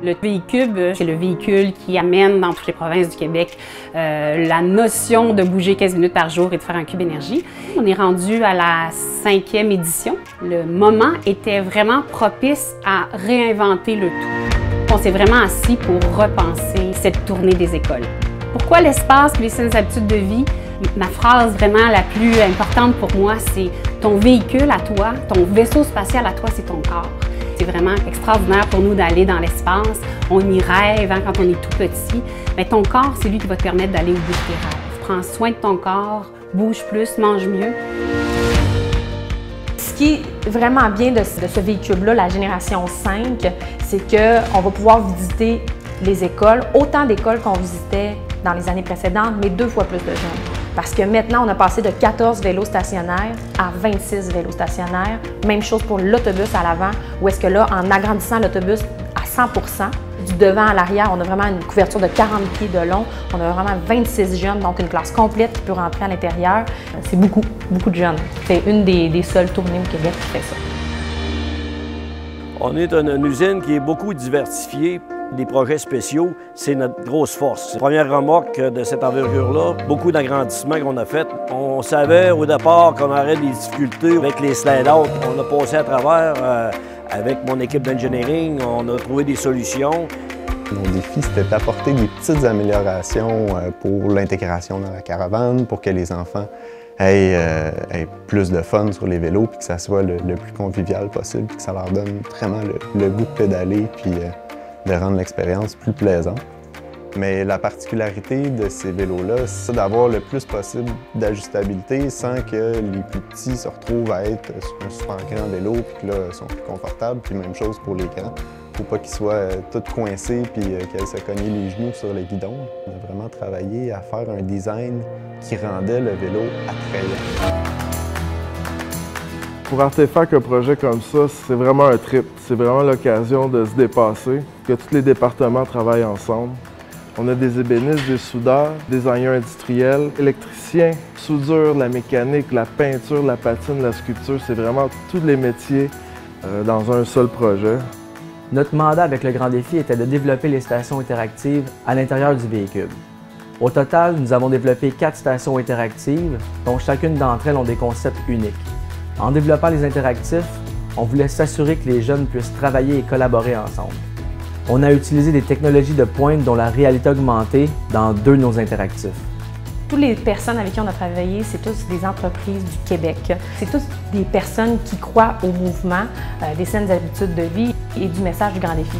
Le véhicube, c'est le véhicule qui amène dans toutes les provinces du Québec la notion de bouger 15 minutes par jour et de faire un cube énergie. On est rendu à la 5e édition. Le moment était vraiment propice à réinventer le tout. On s'est vraiment assis pour repenser cette tournée des écoles. Pourquoi l'espace et les saines habitudes de vie? Ma phrase vraiment la plus importante pour moi, c'est ton véhicule à toi, ton vaisseau spatial à toi, c'est ton corps. C'est vraiment extraordinaire pour nous d'aller dans l'espace. On y rêve quand on est tout petit. Mais ton corps, c'est lui qui va te permettre d'aller au bout de tes rêves. Prends soin de ton corps, bouge plus, mange mieux. Ce qui est vraiment bien de ce véhicule-là, la génération 5, c'est qu'on va pouvoir visiter les écoles, autant d'écoles qu'on visitait dans les années précédentes, mais 2 fois plus de jeunes. Parce que maintenant, on a passé de 14 vélos stationnaires à 26 vélos stationnaires. Même chose pour l'autobus à l'avant, où est-ce que là, en agrandissant l'autobus à 100%, du devant à l'arrière, on a vraiment une couverture de 40 pieds de long. On a vraiment 26 jeunes, donc une classe complète qui peut rentrer à l'intérieur. C'est beaucoup, beaucoup de jeunes. C'est une des seules tournées au Québec qui fait ça. On est une usine qui est beaucoup diversifiée. Les projets spéciaux, c'est notre grosse force. Première remorque de cette envergure-là, beaucoup d'agrandissements qu'on a fait. On savait au départ qu'on aurait des difficultés avec les slide-out. On a passé à travers avec mon équipe d'engineering, on a trouvé des solutions. Mon défi, c'était d'apporter des petites améliorations pour l'intégration dans la caravane, pour que les enfants aient plus de fun sur les vélos, puis que ça soit le plus convivial possible, puis que ça leur donne vraiment le goût de pédaler, puis de rendre l'expérience plus plaisante. Mais la particularité de ces vélos-là, c'est d'avoir le plus possible d'ajustabilité sans que les plus petits se retrouvent à être sur un super grand vélo puis que là, ils sont plus confortables. Puis même chose pour les grands. Faut pas qu'ils soient tous coincés puis qu'ils aillent se cogner les genoux sur le guidon. On a vraiment travaillé à faire un design qui rendait le vélo attrayant. Pour Artefact, un projet comme ça, c'est vraiment un trip. C'est vraiment l'occasion de se dépasser, que tous les départements travaillent ensemble. On a des ébénistes, des soudeurs, designers industriels, électriciens, soudure, la mécanique, la peinture, la patine, la sculpture. C'est vraiment tous les métiers dans un seul projet. Notre mandat avec le Grand Défi était de développer les stations interactives à l'intérieur du véhicule. Au total, nous avons développé 4 stations interactives, dont chacune d'entre elles ont des concepts uniques. En développant les interactifs, on voulait s'assurer que les jeunes puissent travailler et collaborer ensemble. On a utilisé des technologies de pointe dont la réalité augmentée dans 2 de nos interactifs. Toutes les personnes avec qui on a travaillé, c'est tous des entreprises du Québec. C'est tous des personnes qui croient au mouvement des saines habitudes de vie et du message du Grand Défi.